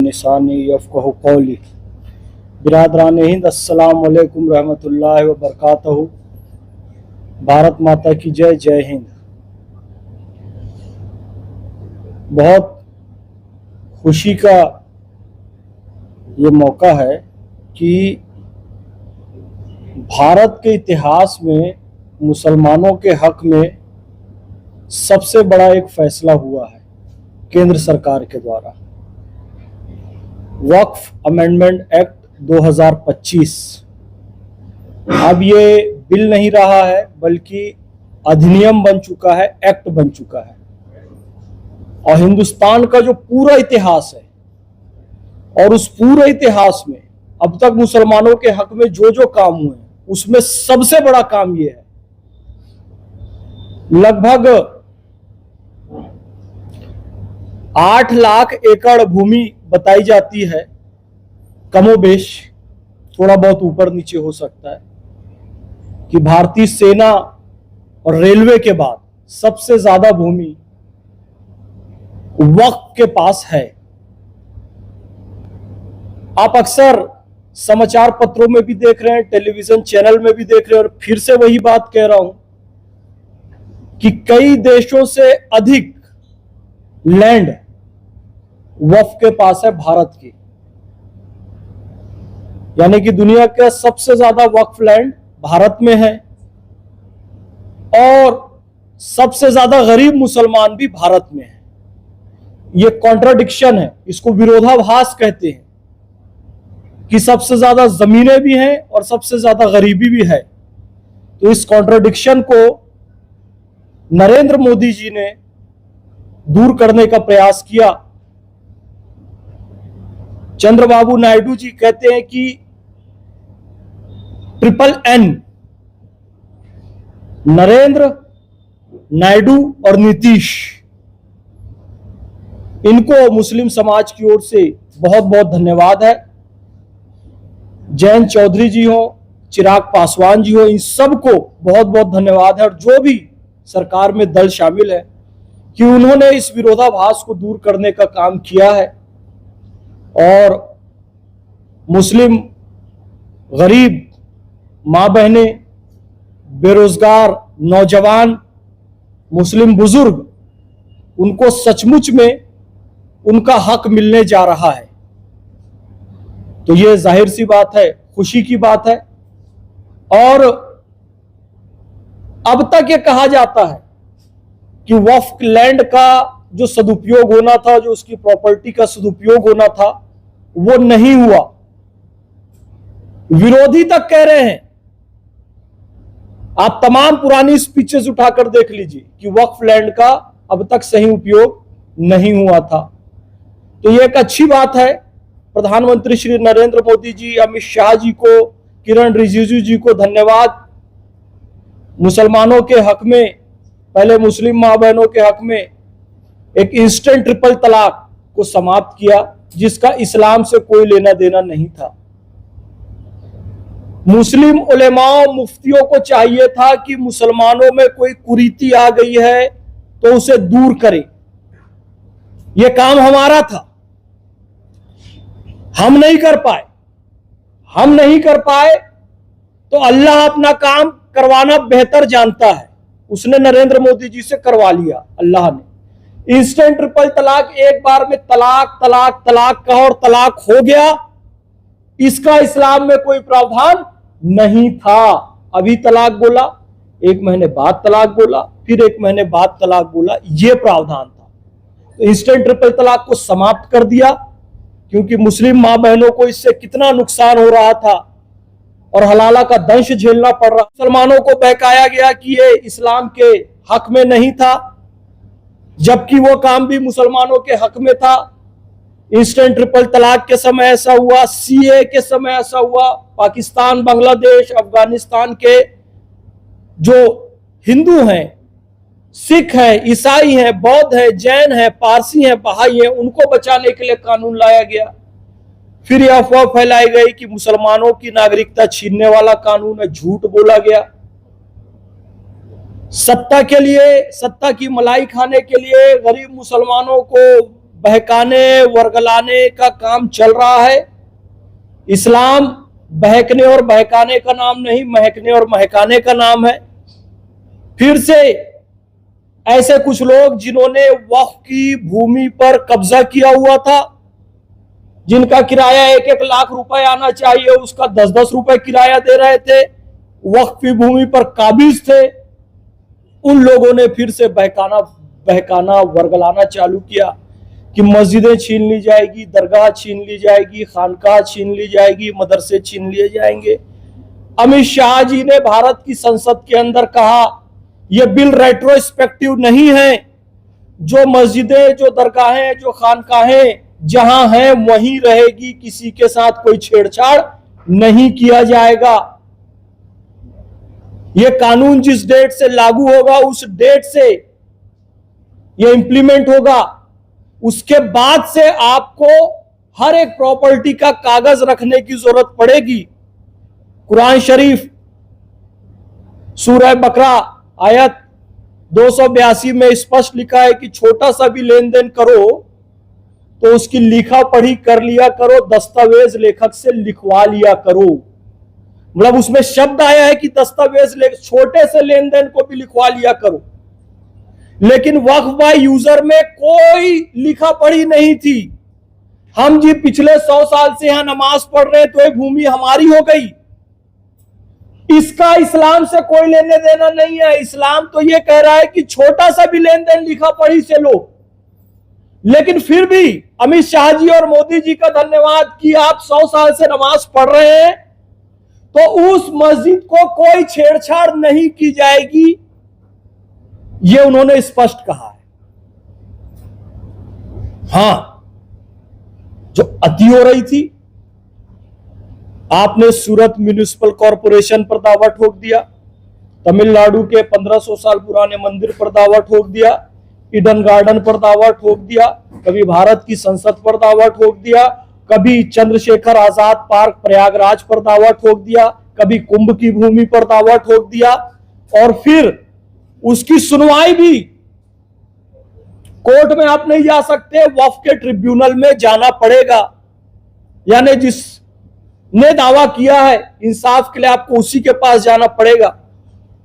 निसानी यफ़क़हू क़ौली। बिरादरान हिंद, अस्सलाम वालेकुम रहमतुल्लाहि व बरकातहू। भारत माता की जय, जय हिंद। बहुत खुशी का ये मौका है कि भारत के इतिहास में मुसलमानों के हक में सबसे बड़ा एक फैसला हुआ है केंद्र सरकार के द्वारा। वक्फ अमेंडमेंट एक्ट 2025 अब ये बिल नहीं रहा है बल्कि अधिनियम बन चुका है, एक्ट बन चुका है। और हिंदुस्तान का जो पूरा इतिहास है और उस पूरे इतिहास में अब तक मुसलमानों के हक में जो जो काम हुए हैं उसमें सबसे बड़ा काम ये है। लगभग 8 लाख एकड़ भूमि बताई जाती है, कमोबेश, थोड़ा बहुत ऊपर नीचे हो सकता है, कि भारतीय सेना और रेलवे के बाद सबसे ज्यादा भूमि वक्फ के पास है। आप अक्सर समाचार पत्रों में भी देख रहे हैं, टेलीविजन चैनल में भी देख रहे हैं, और फिर से वही बात कह रहा हूं कि कई देशों से अधिक लैंड वक्फ के पास है भारत की। यानी कि दुनिया का सबसे ज्यादा वक्फ लैंड भारत में है और सबसे ज्यादा गरीब मुसलमान भी भारत में है। ये कॉन्ट्राडिक्शन है, इसको विरोधाभास कहते हैं कि सबसे ज्यादा जमीनें भी हैं और सबसे ज्यादा गरीबी भी है। तो इस कॉन्ट्राडिक्शन को नरेंद्र मोदी जी ने दूर करने का प्रयास किया। चंद्रबाबू नायडू जी कहते हैं कि NNN, नरेंद्र, नायडू और नीतीश, इनको मुस्लिम समाज की ओर से बहुत बहुत धन्यवाद है। जयंत चौधरी जी हो, चिराग पासवान जी हो, इन सबको बहुत बहुत धन्यवाद है, और जो भी सरकार में दल शामिल है कि उन्होंने इस विरोधाभास को दूर करने का काम किया है। और मुस्लिम गरीब मां बहनें, बेरोजगार नौजवान, मुस्लिम बुजुर्ग, उनको सचमुच में उनका हक मिलने जा रहा है। तो ये जाहिर सी बात है, खुशी की बात है। और अब तक ये कहा जाता है कि वक्फ लैंड का जो सदुपयोग होना था, जो उसकी प्रॉपर्टी का सदुपयोग होना था, वो नहीं हुआ। विरोधी तक कह रहे हैं, आप तमाम पुरानी स्पीचेस उठाकर देख लीजिए कि वक्फ लैंड का अब तक सही उपयोग नहीं हुआ था। तो ये एक अच्छी बात है। प्रधानमंत्री श्री नरेंद्र मोदी जी, अमित शाह जी को, किरण रिजिजू जी को धन्यवाद। मुसलमानों के हक में, पहले मुस्लिम मां बहनों के हक में एक इंस्टेंट ट्रिपल तलाक को समाप्त किया, जिसका इस्लाम से कोई लेना देना नहीं था। मुस्लिम उलेमाओं, मुफ्तियों को चाहिए था कि मुसलमानों में कोई कुरीति आ गई है तो उसे दूर करें। यह काम हमारा था, हम नहीं कर पाए। हम नहीं कर पाए तो अल्लाह अपना काम करवाना बेहतर जानता है, उसने नरेंद्र मोदी जी से करवा लिया। अल्लाह ने इंस्टेंट ट्रिपल तलाक, एक बार में तलाक तलाक तलाक कहा और तलाक हो गया। इसका इस्लाम में कोई प्रावधान नहीं था। अभी तलाक बोला, 1 महीने बाद तलाक बोला, फिर 1 महीने बाद तलाक बोला, यह प्रावधान था। तो इंस्टेंट ट्रिपल तलाक को समाप्त कर दिया, क्योंकि मुस्लिम मां बहनों को इससे कितना नुकसान हो रहा था और हलाला का दंश झेलना पड़ रहा। मुसलमानों को बहकाया गया कि ये इस्लाम के हक में नहीं था, जबकि वो काम भी मुसलमानों के हक में था। इंस्टेंट ट्रिपल तलाक के समय ऐसा हुआ, CA के समय ऐसा हुआ। पाकिस्तान, बांग्लादेश, अफगानिस्तान के जो हिंदू हैं, सिख हैं, ईसाई हैं, बौद्ध हैं, जैन हैं, पारसी हैं, बहाई हैं, उनको बचाने के लिए कानून लाया गया। फिर यह अफवाह फैलाई गई कि मुसलमानों की नागरिकता छीनने वाला कानून है, झूठ बोला गया। सत्ता के लिए, सत्ता की मलाई खाने के लिए गरीब मुसलमानों को बहकाने वर्गलाने का काम चल रहा है। इस्लाम बहकने और बहकाने का नाम नहीं, महकने और महकाने का नाम है। फिर से ऐसे कुछ लोग जिन्होंने वक्फ की भूमि पर कब्जा किया हुआ था, जिनका किराया 1-1 लाख रुपए आना चाहिए, उसका 10-10 रुपए किराया दे रहे थे, वक्फ की भूमि पर काबिज थे, उन लोगों ने फिर से बहकाना वर्गलाना चालू किया कि मस्जिदें छीन ली जाएगी, दरगाह छीन ली जाएगी, खानकाह छीन ली जाएगी, मदरसे छीन लिए जाएंगे। अमित शाह जी ने भारत की संसद के अंदर कहा यह बिल रेट्रोस्पेक्टिव नहीं है, जो मस्जिदें, जो दरगाहें, जो खानकाहें जहां हैं वहीं रहेगी, किसी के साथ कोई छेड़छाड़ नहीं किया जाएगा। यह कानून जिस डेट से लागू होगा उस डेट से यह इंप्लीमेंट होगा। उसके बाद से आपको हर एक प्रॉपर्टी का कागज रखने की जरूरत पड़ेगी। कुरान शरीफ सूरह बकरा आयत 282 में स्पष्ट लिखा है कि छोटा सा भी लेन देन करो तो उसकी लिखा पढ़ी कर लिया करो, दस्तावेज लेखक से लिखवा लिया करो। मतलब उसमें शब्द आया है कि दस्तावेज छोटे से लेन देन को भी लिखवा लिया करो। लेकिन वक्फ बाय यूजर में कोई लिखा पढ़ी नहीं थी। हम जी पिछले 100 साल से यहां नमाज पढ़ रहे हैं तो ये भूमि हमारी हो गई। इसका इस्लाम से कोई लेने देना नहीं है। इस्लाम तो ये कह रहा है कि छोटा सा भी लेन देन लिखा पढ़ी से लो। लेकिन फिर भी अमित शाह जी और मोदी जी का धन्यवाद कि आप 100 साल से नमाज पढ़ रहे हैं तो उस मस्जिद को कोई छेड़छाड़ नहीं की जाएगी, ये उन्होंने स्पष्ट कहा है। हां, जो अति हो रही थी, आपने सूरत म्युनिसिपल कॉरपोरेशन पर दावा ठोक दिया, तमिलनाडु के 1500 साल पुराने मंदिर पर दावा ठोक दिया, ईडन गार्डन पर दावा ठोक दिया, कभी भारत की संसद पर दावा ठोक दिया, कभी चंद्रशेखर आजाद पार्क प्रयागराज पर दावा ठोक दिया, कभी कुंभ की भूमि पर दावा ठोक दिया, और फिर उसकी सुनवाई भी कोर्ट में आप नहीं जा सकते, वक्फ के ट्रिब्यूनल में जाना पड़ेगा। यानी जिसने दावा किया है इंसाफ के लिए आपको उसी के पास जाना पड़ेगा।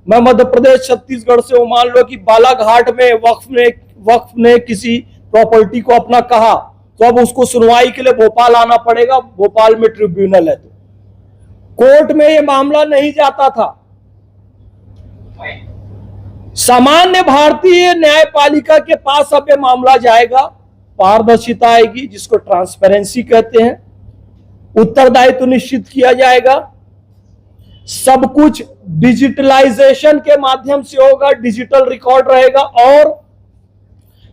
मैं मध्य प्रदेश छत्तीसगढ़ से हूं, मान लो कि बालाघाट में वक्फ ने किसी प्रॉपर्टी को अपना कहा तो अब उसको सुनवाई के लिए भोपाल आना पड़ेगा। भोपाल में ट्रिब्यूनल है तो कोर्ट में यह मामला नहीं जाता था। सामान्य भारतीय न्यायपालिका के पास अब यह मामला जाएगा, पारदर्शिता आएगी जिसको ट्रांसपेरेंसी कहते हैं, उत्तरदायित्व निश्चित किया जाएगा, सब कुछ डिजिटलाइजेशन के माध्यम से होगा, डिजिटल रिकॉर्ड रहेगा, और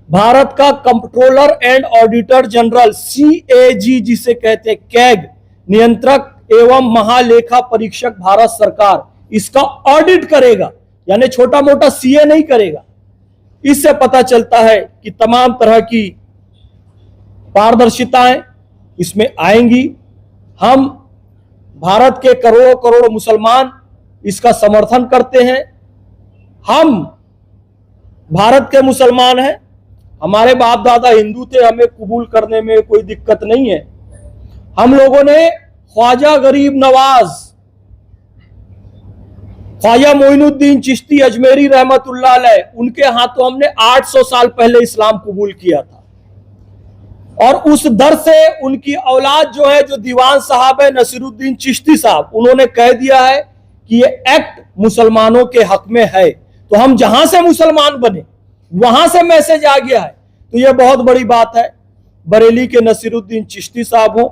भारत का controller and auditor general CAG जिसे कहते हैं कैग, नियंत्रक एवं महालेखा परीक्षक भारत सरकार, इसका ऑडिट करेगा। यानी छोटा मोटा CA नहीं करेगा। इससे पता चलता है कि तमाम तरह की पारदर्शिताएं इसमें आएंगी। हम भारत के करोड़ों करोड़ मुसलमान इसका समर्थन करते हैं। हम भारत के मुसलमान हैं, हमारे बाप दादा हिंदू थे, हमें कबूल करने में कोई दिक्कत नहीं है। हम लोगों ने ख्वाजा गरीब नवाज, ख्वाजा मोइनुद्दीन चिश्ती अजमेरी रहमतुल्लाह अलैह, उनके हाथों हमने 800 साल पहले इस्लाम कबूल किया था। और उस दर से उनकी औलाद जो है, जो दीवान साहब है नसीरुद्दीन चिश्ती साहब, उन्होंने कह दिया है कि ये एक्ट मुसलमानों के हक में है। तो हम जहां से मुसलमान बने वहां से मैसेज आ गया है, तो यह बहुत बड़ी बात है। बरेली के नसीरुद्दीन चिश्ती साहब हो,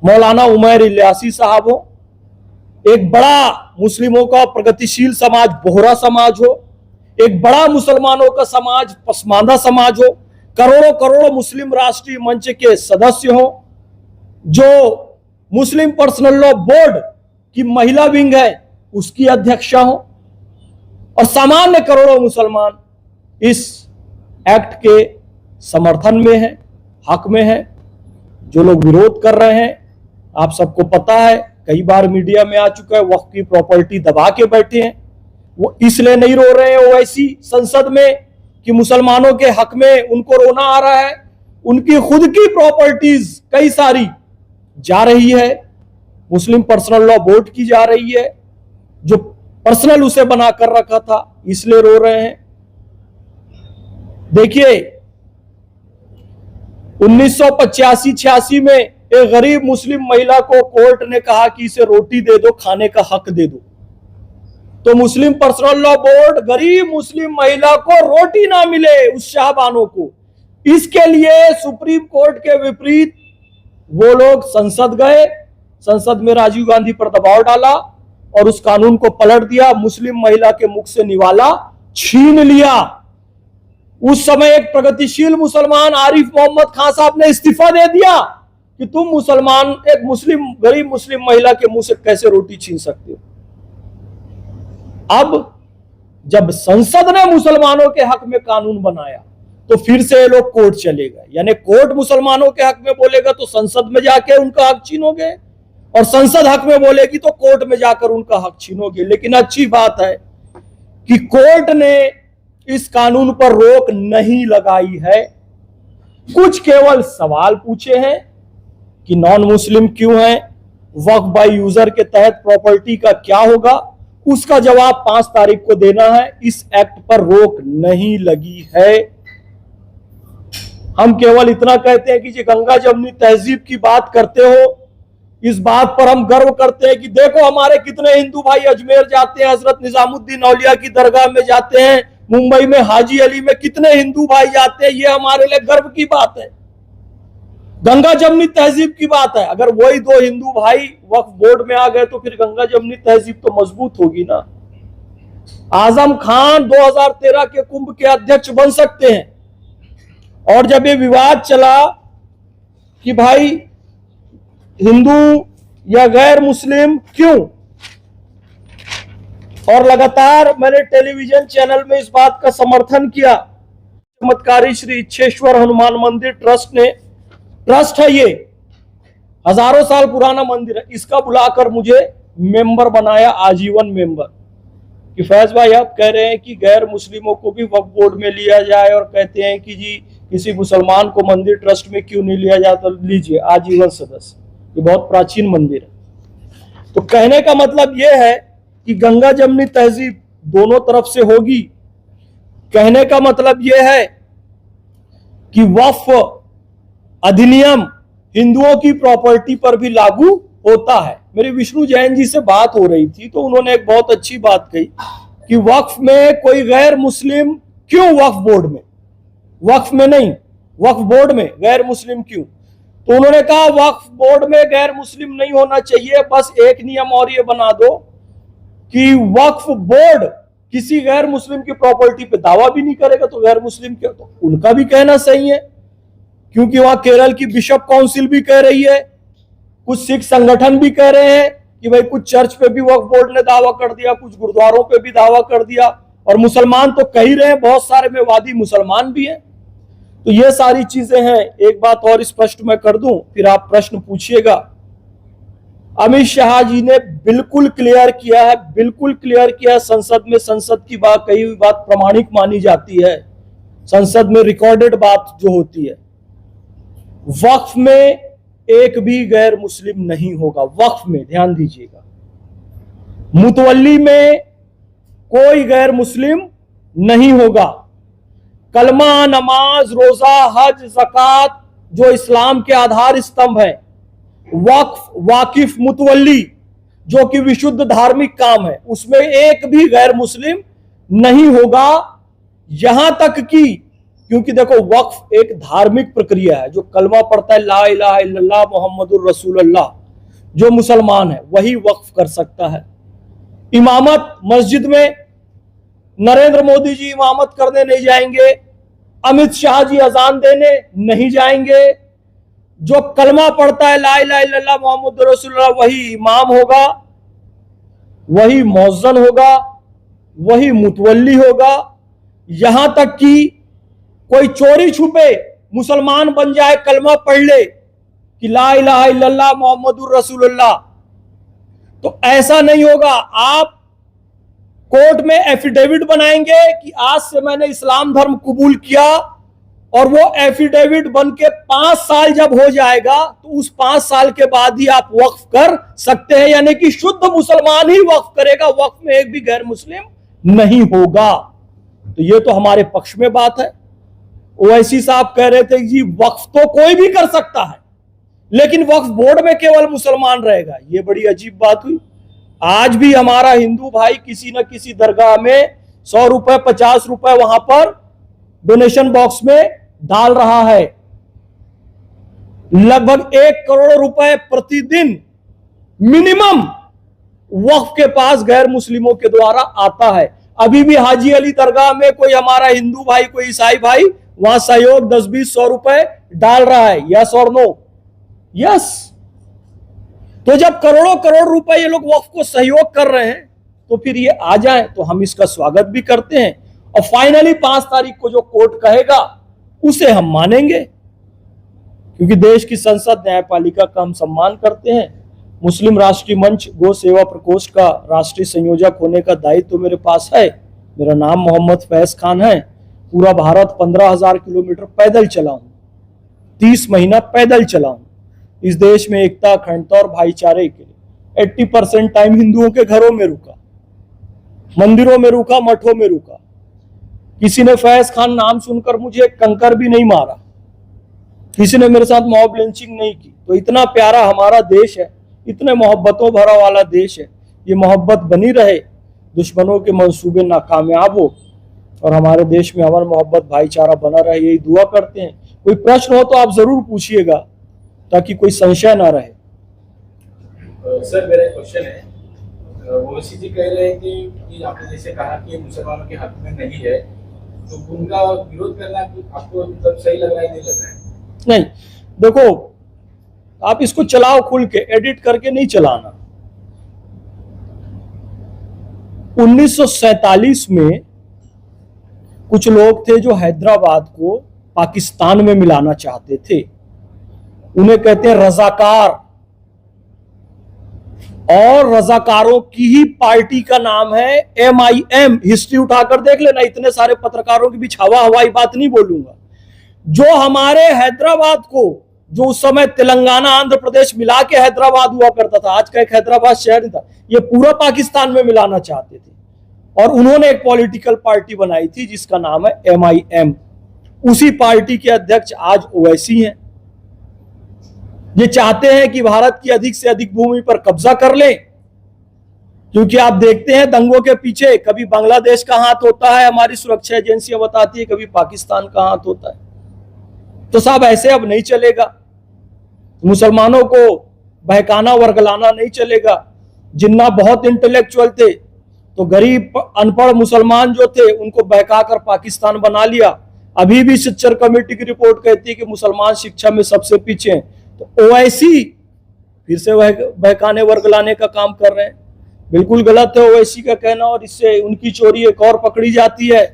मौलाना उमैर इलियासी साहब हो, एक बड़ा मुस्लिमों का प्रगतिशील समाज बोहरा समाज हो, एक बड़ा मुसलमानों का समाज पसमानदा समाज हो, करोड़ों करोड़ों मुस्लिम राष्ट्रीय मंच के सदस्य हो, जो मुस्लिम पर्सनल लॉ बोर्ड की महिला विंग है उसकी अध्यक्षा हो, और सामान्य करोड़ों मुसलमान इस एक्ट के समर्थन में है, हक में है। जो लोग विरोध कर रहे हैं, आप सबको पता है, कई बार मीडिया में आ चुका है, वक्फ की प्रॉपर्टी दबा के बैठे हैं। वो इसलिए नहीं रो रहे हैं ओवैसी संसद में कि मुसलमानों के हक में उनको रोना आ रहा है, उनकी खुद की प्रॉपर्टीज कई सारी जा रही है, मुस्लिम पर्सनल लॉ बोर्ड की जा रही है, जो पर्सनल उसे बनाकर रखा था, इसलिए रो रहे हैं। देखिए 1985-86 में एक गरीब मुस्लिम महिला को कोर्ट ने कहा कि इसे रोटी दे दो, खाने का हक दे दो, तो मुस्लिम पर्सनल लॉ बोर्ड गरीब मुस्लिम महिला को रोटी ना मिले, उस शाहबानो को, इसके लिए सुप्रीम कोर्ट के विपरीत वो लोग संसद गए, संसद में राजीव गांधी पर दबाव डाला और उस कानून को पलट दिया, मुस्लिम महिला के मुख से निवाला छीन लिया। उस समय एक प्रगतिशील मुसलमान आरिफ मोहम्मद खान साहब ने इस्तीफा दे दिया कि तुम मुसलमान एक मुस्लिम गरीब मुस्लिम महिला के मुंह से कैसे रोटी छीन सकते हो। अब जब संसद ने मुसलमानों के हक में कानून बनाया तो फिर से ये लोग कोर्ट चले गए, यानी कोर्ट मुसलमानों के हक में बोलेगा तो संसद में जाके उनका हक छीनोगे, और संसद हक में बोलेगी तो कोर्ट में जाकर उनका हक छीनोगे। लेकिन अच्छी बात है कि कोर्ट ने इस कानून पर रोक नहीं लगाई है, कुछ केवल सवाल पूछे हैं कि नॉन मुस्लिम क्यों है, वक्फ बाय यूजर के तहत प्रॉपर्टी का क्या होगा, उसका जवाब 5 तारीख को देना है। इस एक्ट पर रोक नहीं लगी है। हम केवल इतना कहते हैं कि जी गंगा जमुनी तहजीब की बात करते हो, इस बात पर हम गर्व करते हैं कि देखो हमारे कितने हिंदू भाई अजमेर जाते हैं, हजरत निजामुद्दीन औलिया की दरगाह में जाते हैं, मुंबई में हाजी अली में कितने हिंदू भाई जाते हैं, ये हमारे लिए गर्व की बात है। गंगा जमुनी तहजीब की बात है, अगर वही 2 हिंदू भाई वक्फ बोर्ड में आ गए तो फिर गंगा जमुनी तहजीब तो मजबूत होगी ना। आजम खान 2013 के कुंभ के अध्यक्ष बन सकते हैं, और जब ये विवाद चला कि भाई हिंदू या गैर मुस्लिम क्यों, और लगातार मैंने टेलीविजन चैनल में इस बात का समर्थन किया। चमत्कारी श्री इच्छेश्वर हनुमान मंदिर ट्रस्ट है, ये हजारों साल पुराना मंदिर है, इसका बुलाकर मुझे मेंबर बनाया, आजीवन मेंबर, कि फैज भाई आप कह रहे हैं कि गैर मुस्लिमों को भी वक्फ बोर्ड में लिया जाए, और कहते हैं कि जी किसी मुसलमान को मंदिर ट्रस्ट में क्यों नहीं लिया जाता, लीजिए आजीवन सदस्य, ये बहुत प्राचीन मंदिर है। तो कहने का मतलब यह है कि गंगा जमुनी तहजीब दोनों तरफ से होगी। कहने का मतलब यह है कि वक्फ अधिनियम हिंदुओं की प्रॉपर्टी पर भी लागू होता है। मेरी विष्णु जैन जी से बात हो रही थी तो उन्होंने एक बहुत अच्छी बात कही कि वक्फ में कोई गैर मुस्लिम क्यों, वक्फ बोर्ड में, वक्फ में नहीं वक्फ बोर्ड में गैर मुस्लिम क्यों। तो उन्होंने कहा वक्फ बोर्ड में गैर मुस्लिम नहीं होना चाहिए, बस एक नियम और ये बना दो कि वक्फ बोर्ड किसी गैर मुस्लिम की प्रॉपर्टी पे दावा भी नहीं करेगा तो गैर मुस्लिम क्यों। तो उनका भी कहना सही है, क्योंकि वहां केरल की बिशप काउंसिल भी कह रही है, कुछ सिख संगठन भी कह रहे हैं कि भाई कुछ चर्च पे भी वक्फ बोर्ड ने दावा कर दिया, कुछ गुरुद्वारों पे भी दावा कर दिया, और मुसलमान तो कह ही रहे हैं, बहुत सारे में वादी मुसलमान भी हैं। तो ये सारी चीजें हैं। एक बात और स्पष्ट मैं कर दूं, फिर आप प्रश्न पूछिएगा। अमित शाह जी ने बिल्कुल क्लियर किया है, बिल्कुल क्लियर किया, संसद में संसद की बात कही हुई बात प्रमाणिक मानी जाती है, संसद में रिकॉर्डेड बात जो होती है, वक्फ में एक भी गैर मुस्लिम नहीं होगा। वक्फ में ध्यान दीजिएगा, मुतवल्ली में कोई गैर मुस्लिम नहीं होगा। कलमा, नमाज, रोजा, हज, ज़कात जो इस्लाम के आधार स्तंभ है, वक्फ, वाकिफ, मुतवल्ली जो कि विशुद्ध धार्मिक काम है, उसमें एक भी गैर मुस्लिम नहीं होगा। यहां तक कि, क्योंकि देखो वक्फ एक धार्मिक प्रक्रिया है, जो कलमा पढ़ता है ला इलाहा इल्लल्लाह मुहम्मदुर रसूलुल्लाह, जो मुसलमान है वही वक्फ कर सकता है। इमामत मस्जिद में नरेंद्र मोदी जी इमामत करने नहीं जाएंगे, अमित शाह जी अजान देने नहीं जाएंगे। जो कलमा पढ़ता है ला इलाहा इल्लल्लाह मुहम्मदुर रसूलुल्लाह वही इमाम होगा, वही मौज़्ज़न होगा, वही मुतवल्ली होगा। यहां तक कि कोई चोरी छुपे मुसलमान बन जाए, कलमा पढ़ ले कि ला इलाहा इल्लल्लाह मुहम्मदुर रसूलुल्लाह, तो ऐसा नहीं होगा। आप कोर्ट में एफिडेविट बनाएंगे कि आज से मैंने इस्लाम धर्म कबूल किया और वो एफिडेविट बन के 5 साल जब हो जाएगा तो उस 5 साल के बाद ही आप वक्फ कर सकते हैं, यानी कि शुद्ध मुसलमान ही वक्फ करेगा, वक्फ में एक भी गैर मुस्लिम नहीं होगा। तो ये तो हमारे पक्ष में बात है। ओवैसी साहब कह रहे थे जी वक्फ तो कोई भी कर सकता है, लेकिन वक्फ बोर्ड में केवल मुसलमान रहेगा। ये बड़ी अजीब बात हुई। आज भी हमारा हिंदू भाई किसी न किसी दरगाह में 100 रुपए 50 रुपए वहां पर डोनेशन बॉक्स में डाल रहा है। लगभग 1 करोड़ रुपए प्रतिदिन मिनिमम वक्फ के पास गैर मुस्लिमों के द्वारा आता है। अभी भी हाजी अली दरगाह में कोई हमारा हिंदू भाई, कोई ईसाई भाई वहां सहयोग 10-20-100 रुपए डाल रहा है। यस और नो? यस। तो जब करोड़ों करोड़ रुपए ये लोग वक्फ को सहयोग कर रहे हैं तो फिर ये आ जाए तो हम इसका स्वागत भी करते हैं। और फाइनली 5 तारीख को जो कोर्ट कहेगा उसे हम मानेंगे, क्योंकि देश की संसद न्यायपालिका का हम सम्मान करते हैं। मुस्लिम राष्ट्रीय मंच गो सेवा प्रकोष्ठ का राष्ट्रीय संयोजक होने का दायित्व तो मेरे पास है। मेरा नाम मोहम्मद फैज खान है। पूरा भारत 15,000 किलोमीटर पैदल चला हूं, 30 महीना पैदल चला हूं। इस देश में एकता, अखंडता और भाईचारे के लिए 80% टाइम हिंदुओं के घरों में रुका, मंदिरों में रुका, मठों में रुका। किसी ने फैज खान नाम सुनकर मुझे कंकर भी नहीं मारा, किसी ने मेरे साथ मॉब लिंचिंग नहीं की। तो इतना प्यारा हमारा देश है, इतने मोहब्बतों भरा वाला देश है। ये मोहब्बत बनी रहे, दुश्मनों के मंसूबे नाकामयाब हो और हमारे देश में अमन मोहब्बत भाईचारा बना रहे, यही दुआ करते हैं। कोई प्रश्न हो तो आप जरूर पूछिएगा ताकि कोई संशय ना रहे। सर मेरा क्वेश्चन है, ओवैसी जी कह रहे हैं कि आपने जैसे कहा कि मुसलमानों के हक में नहीं है, तो उनका विरोध करना आपको मतलब सही लग रहा है, नहीं लग रहा है? नहीं, देखो आप इसको चलाओ खुल के, एडिट करके नहीं चलाना। 1947 में कुछ लोग थे जो हैदराबाद को पाकिस्तान में मिलाना चाहते थे। उन्हें कहते हैं रजाकार, और रजाकारों की ही पार्टी का नाम है MIM। हिस्ट्री उठाकर देख लेना, इतने सारे पत्रकारों के बीच हवा हवाई बात नहीं बोलूंगा। जो हमारे हैदराबाद को, जो उस समय तेलंगाना आंध्र प्रदेश मिला के हैदराबाद हुआ करता था, आज का एक हैदराबाद शहर नहीं था, ये पूरा पाकिस्तान में मिलाना चाहते थे। और उन्होंने एक पॉलिटिकल पार्टी बनाई थी जिसका नाम है MIM। उसी पार्टी के अध्यक्ष आज ओवैसी हैं। ये चाहते हैं कि भारत की अधिक से अधिक भूमि पर कब्जा कर लें, क्योंकि आप देखते हैं दंगों के पीछे कभी बांग्लादेश का हाथ होता है, हमारी सुरक्षा एजेंसियां बताती है, कभी पाकिस्तान का हाथ होता है। तो साहब ऐसे अब नहीं चलेगा। मुसलमानों को बहकाना वर्गलाना नहीं चलेगा। जिन्ना बहुत इंटेलेक्चुअल थे तो गरीब अनपढ़ मुसलमान जो थे उनको बहकाकर पाकिस्तान बना लिया। अभी भी शिक्षर कमेटी की रिपोर्ट कहती है कि मुसलमान शिक्षा में सबसे पीछे हैं। तो ओवैसी फिर से बहकाने वर्गलाने का काम कर रहे हैं। बिल्कुल गलत है ओवैसी का कहना, और इससे उनकी चोरी एक और पकड़ी जाती है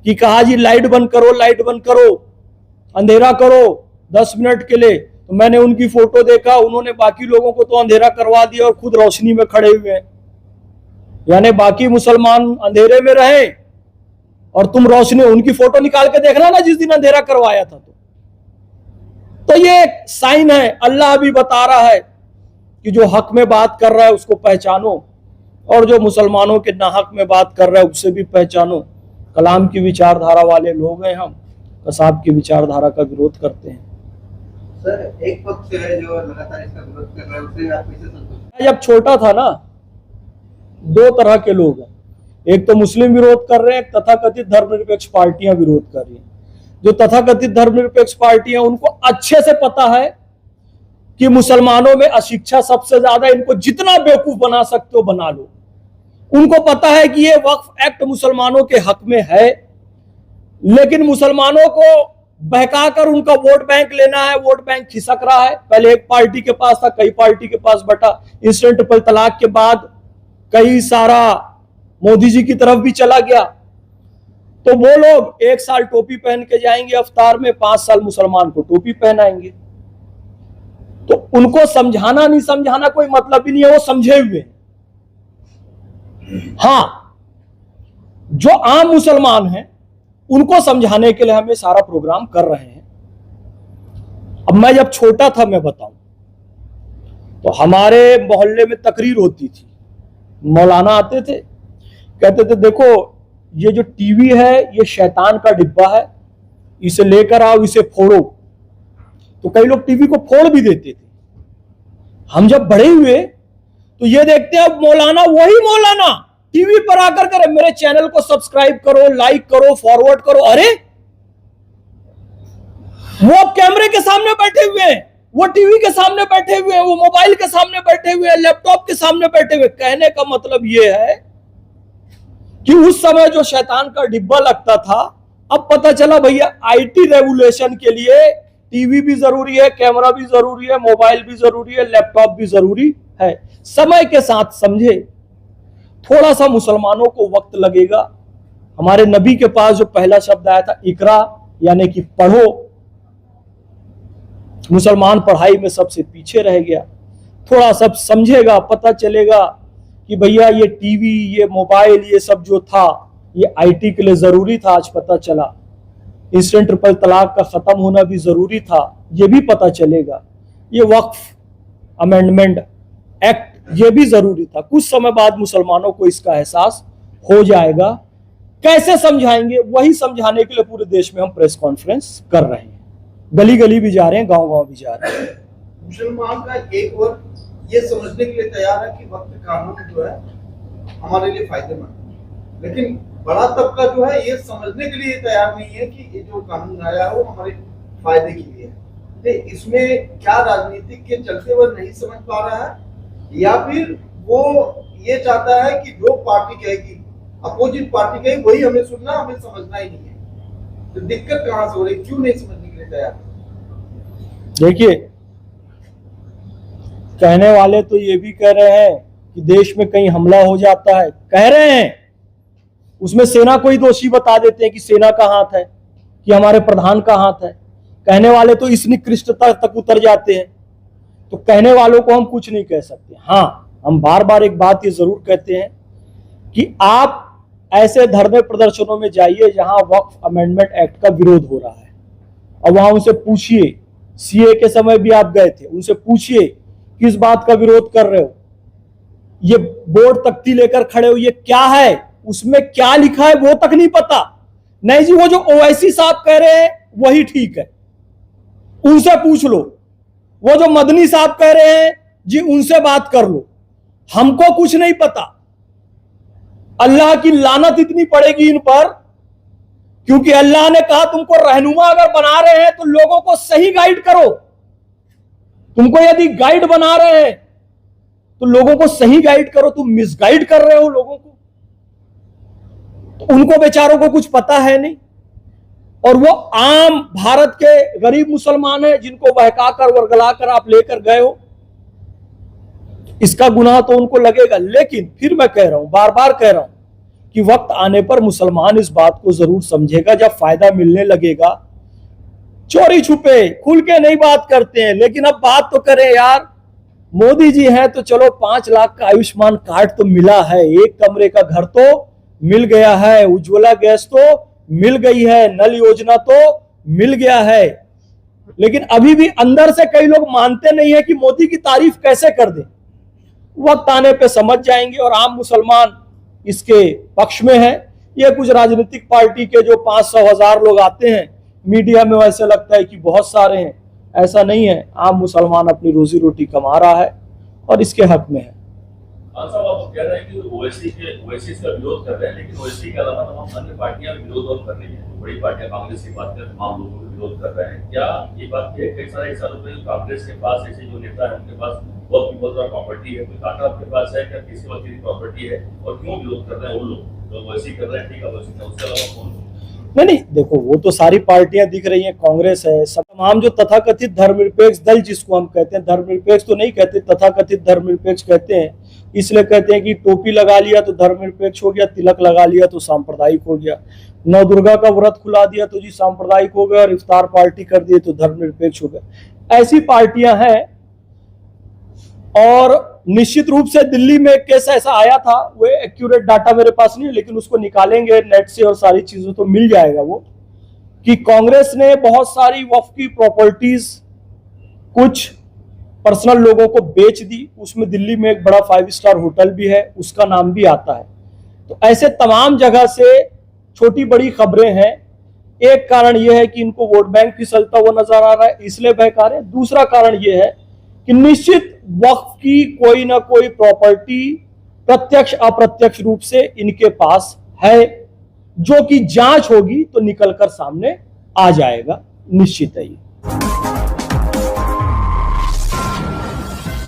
कि कहा जी लाइट बंद करो, लाइट बंद करो, अंधेरा करो 10 मिनट के लिए। तो मैंने उनकी फोटो देखा, उन्होंने बाकी लोगों को तो अंधेरा करवा दिया और खुद रोशनी में खड़े हुए हैं। यानी बाकी मुसलमान अंधेरे में रहे और तुम रोशनी। उनकी फोटो निकाल के देखना ना जिस दिन अंधेरा करवाया था। तो ये एक साइन है, अल्लाह भी बता रहा है कि जो हक में बात कर रहा है उसको पहचानो, और जो मुसलमानों के नाहक में बात कर रहा है उससे भी पहचानो। कलाम की विचारधारा वाले लोग हैं हम, कसाब की विचारधारा का विरोध करते हैं। सर एक पक्ष है जो लगातार इसका विरोध कर रहा है, उससे आप कैसे संतुष्ट? जब छोटा था ना, 2 तरह के लोग हैं। एक तो मुस्लिम विरोध कर रहे हैं, तथाकथित धर्मनिरपेक्ष पार्टियां विरोध कर रही हैं। जो तथाकथित धर्मनिरपेक्ष पार्टियां, उनको अच्छे से पता है कि मुसलमानों में अशिक्षा सबसे ज्यादा, इनको जितना बेवकूफ बना सकते हो बना लो। उनको पता है कि ये वक्फ एक्ट मुसलमानों के हक में है, लेकिन मुसलमानों को बहकाकर उनका वोट बैंक लेना है। वोट बैंक खिसक रहा है। पहले एक पार्टी के पास था, कई पार्टी के पास बटा। इंस्टेंट ट्रिपल तलाक के बाद कई सारा मोदी जी की तरफ भी चला गया। तो वो लोग 1 साल टोपी पहन के जाएंगे अफ्तार में, 5 साल मुसलमान को टोपी पहनाएंगे। तो उनको समझाना नहीं समझाना कोई मतलब ही नहीं है, वो समझे हुए। हाँ, जो आम मुसलमान हैं उनको समझाने के लिए हम ये सारा प्रोग्राम कर रहे हैं। अब मैं जब छोटा था, मैं बताऊं, तो हमारे मोहल्ले में तकरीर होती थी, मौलाना आते थे, कहते थे देखो ये जो टीवी है ये शैतान का डिब्बा है, इसे लेकर आओ, इसे फोड़ो। तो कई लोग टीवी को फोड़ भी देते थे। हम जब बड़े हुए तो ये देखते हैं अब मौलाना, वही मौलाना टीवी पर आकर करे मेरे चैनल को सब्सक्राइब करो, लाइक करो, फॉरवर्ड करो। अरे वो कैमरे के सामने बैठे हुए हैं, वो टीवी के सामने बैठे हुए हैं, वो मोबाइल के सामने बैठे हुए हैं, लैपटॉप के सामने बैठे हुए। कहने का मतलब ये है कि उस समय जो शैतान का डिब्बा लगता था, अब पता चला भैया आईटी रेवोल्यूशन के लिए टीवी भी जरूरी है, कैमरा भी जरूरी है, मोबाइल भी जरूरी है, लैपटॉप भी जरूरी है। समय के साथ समझे, थोड़ा सा मुसलमानों को वक्त लगेगा। हमारे नबी के पास जो पहला शब्द आया था इकरा, यानी कि पढ़ो, मुसलमान पढ़ाई में सबसे पीछे रह गया। थोड़ा सब समझेगा, पता चलेगा कि भैया ये टीवी, ये मोबाइल, ये सब जो था ये आईटी के लिए जरूरी था। आज पता चला इंस्टेंट ट्रिपल तलाक का खत्म होना भी जरूरी था, ये भी पता चलेगा। ये वक्फ अमेंडमेंट एक्ट ये भी जरूरी था। कुछ समय बाद मुसलमानों को इसका एहसास हो जाएगा। कैसे समझाएंगे? वही समझाने के लिए पूरे देश में हम प्रेस कॉन्फ्रेंस कर रहे हैं, गली गली भी जा रहे हैं, गांव गांव भी जा रहे हैं। मुसलमान का एक वर्ग ये समझने के लिए तैयार है कि वक्त कानून जो है हमारे लिए फायदेमंद, लेकिन बड़ा तबका जो है ये समझने के लिए तैयार नहीं है कि ये जो कानून आया है वो हमारे फायदे के लिए है। तो इसमें क्या राजनीतिक के चलते वो नहीं समझ पा रहा है, या फिर वो ये चाहता है कि जो पार्टी कहेगी, अपोजिट पार्टी कहेगी, वही हमें सुनना, हमें समझना ही नहीं है। तो दिक्कत कहां से हो रही, क्यों नहीं समझने के लिए तैयार? देखिए, कहने वाले तो ये भी कह रहे हैं कि देश में कहीं हमला हो जाता है, कह रहे हैं, उसमें सेना को ही दोषी बता देते हैं कि सेना का हाथ है, कि हमारे प्रधान का हाथ है। कहने वाले तो इस निकृष्टता तक उतर जाते हैं। तो कहने वालों को हम कुछ नहीं कह सकते। हाँ, हम बार बार एक बात ये जरूर कहते हैं कि आप ऐसे धरने प्रदर्शनों में जाइए जहां वक्फ अमेंडमेंट एक्ट का विरोध हो रहा है, और वहां उनसे पूछिए, सीए के समय भी आप गए थे, उनसे पूछिए किस बात का विरोध कर रहे हो, ये बोर्ड तख्ती लेकर खड़े हो, ये क्या है, उसमें क्या लिखा है वो तक नहीं पता। नहीं जी, वो जो ओवैसी साहब कह रहे हैं वही ठीक है, उनसे पूछ लो। वो जो मदनी साहब कह रहे हैं जी, उनसे बात कर लो। हमको कुछ नहीं पता। अल्लाह की लानत इतनी पड़ेगी इन पर, क्योंकि अल्लाह ने कहा तुमको रहनुमा अगर बना रहे हैं तो लोगों को सही गाइड करो। तुमको यदि गाइड बना रहे हैं तो लोगों को सही गाइड करो। तुम मिसगाइड कर रहे हो लोगों को। तो उनको बेचारों को कुछ पता है नहीं, और वो आम भारत के गरीब मुसलमान हैं जिनको बहकाकर वर्गलाकर आप लेकर गए हो। इसका गुनाह तो उनको लगेगा। लेकिन फिर मैं कह रहा हूं, बार बार कह रहा हूं कि वक्त आने पर मुसलमान इस बात को जरूर समझेगा। जब फायदा मिलने लगेगा, चोरी छुपे खुल के नहीं बात करते हैं, लेकिन अब बात तो करें यार। मोदी जी हैं तो चलो 5 लाख का आयुष्मान कार्ड तो मिला है, एक कमरे का घर तो मिल गया है, उज्ज्वला गैस तो मिल गई है, नल योजना तो मिल गया है। लेकिन अभी भी अंदर से कई लोग मानते नहीं है कि मोदी की तारीफ कैसे कर दें। वक्त आने पे समझ जाएंगे, और आम मुसलमान इसके पक्ष में है। ये कुछ राजनीतिक पार्टी के जो 500,000 लोग आते हैं मीडिया में, वैसे लगता है कि बहुत सारे हैं, ऐसा नहीं है। आम मुसलमान अपनी रोजी रोटी कमा रहा है और इसके हक में है। साहब, आप कह रहे हैं कि ओवैसी का विरोध कर रहे हैं, लेकिन ओवैसी के अलावा तमाम अन्य पार्टियां विरोध और कर रही हैं। बड़ी पार्टियां कांग्रेस की बात करें, तमाम लोगों को विरोध कर रहे हैं। क्या ये बात है कई सारे सालों में कांग्रेस के पास ऐसे जो नेता है उनके पास बहुत बड़ा प्रॉपर्टी है, कोई कांटा आपके पास है क्या, किसी वक्त की प्रॉपर्टी है, और क्यों विरोध कर रहे हैं वो लोग जो ओवैसी कर रहे हैं? ठीक है, ओवैसी का, उसके अलावा कौन? नहीं, देखो वो तो सारी पार्टियां दिख रही हैं, कांग्रेस है, सब तमाम जो तथाकथित धर्मनिरपेक्ष दल जिसको हम कहते हैं, धर्मनिरपेक्ष तो नहीं कहते, तथाकथित धर्मनिरपेक्ष कहते हैं। इसलिए कहते हैं कि टोपी लगा लिया तो धर्मनिरपेक्ष हो गया, तिलक लगा लिया तो सांप्रदायिक हो गया, नौ दुर्गा का व्रत खुला दिया तो जी सांप्रदायिक हो गया, और इफ्तार पार्टी कर दिए तो धर्मनिरपेक्ष हो गया। ऐसी पार्टियां हैं और निश्चित रूप से दिल्ली में केस ऐसा आया था, वो एक्यूरेट डाटा मेरे पास नहीं है, लेकिन उसको निकालेंगे नेट से और सारी चीजों तो मिल जाएगा वो, कि कांग्रेस ने बहुत सारी वक्फ की प्रॉपर्टीज कुछ पर्सनल लोगों को बेच दी। उसमें दिल्ली में एक बड़ा 5 स्टार होटल भी है, उसका नाम भी आता है। तो ऐसे तमाम जगह से छोटी बड़ी खबरें हैं। एक कारण यह है कि इनको वोट बैंक फिसलता हुआ नजर आ रहा है, इसलिए बहका रहे हैं। दूसरा कारण यह है कि निश्चित वक्फ की कोई ना कोई प्रॉपर्टी प्रत्यक्ष अप्रत्यक्ष रूप से इनके पास है, जो कि जांच होगी तो निकलकर सामने आ जाएगा, निश्चित है ये।